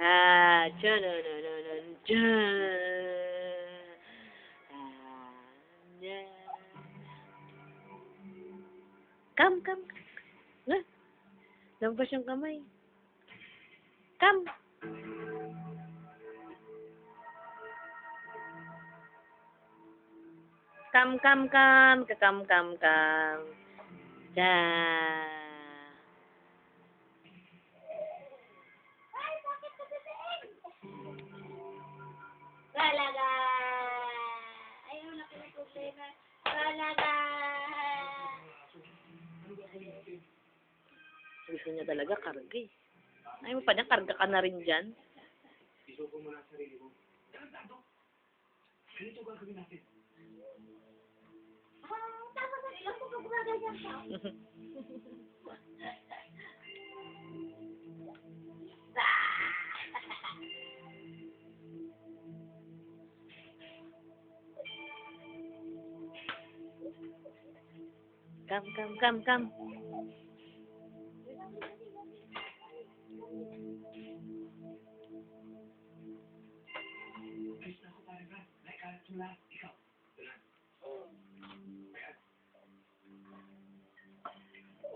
Dyan, dyan. Dyan. Come, come. Na, lampas yung kamay. Come. Come, come, come. Come, come, come. Dyan. Talaga! Ayaw na ko na problema. Talaga! Gusto niya talaga karga eh. Ayaw mo pa niya, karga ka na rin dyan. Isuko mo na ang sarili mo. Tarantado! Ganito gagawin natin. Tama na ilang ko pag ganyan ka. Come, come, come, come. Ayos na ako pare Brad. Naikalat mo lahat. Ikaw. Brad. Brad.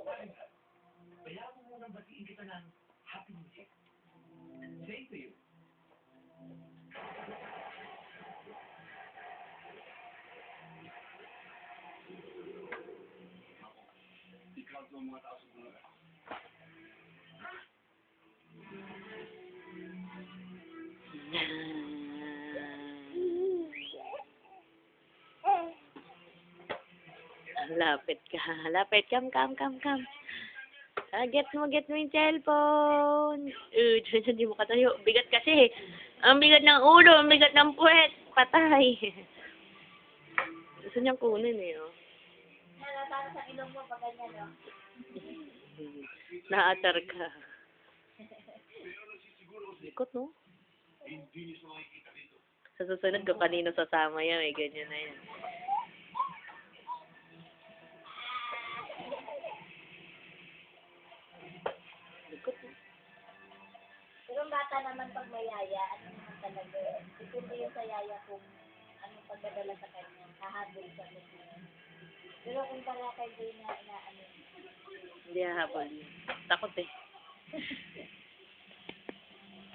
Pare Brad. Bayaan mo munang batiin kita ng Happy New Year. Same to you. Ikaw sa mga tao sa bulan. Lapit ka. Lapit. Come, come, come, come. Get mo yung cellphone. Diyan, di mo katayo. Bigat kasi. Ang bigat ng ulo, ang bigat ng puwet. Patay. Gusto niyang kunin eh, oh. Para sa ilong mo pag ganyan, no? Naatar ka. Likot, no? Sa susunod ko kanino sasama yan, eh. Ganyan na yan. Likot, no? Pero ang bata naman pag may yaya, ano naman talaga, depende yun sa yaya kung anong pagdadala sa kanya, hahabol siya kasi. Pero kung para kay Jay na ano, Hindi hahabol yun. Takot eh.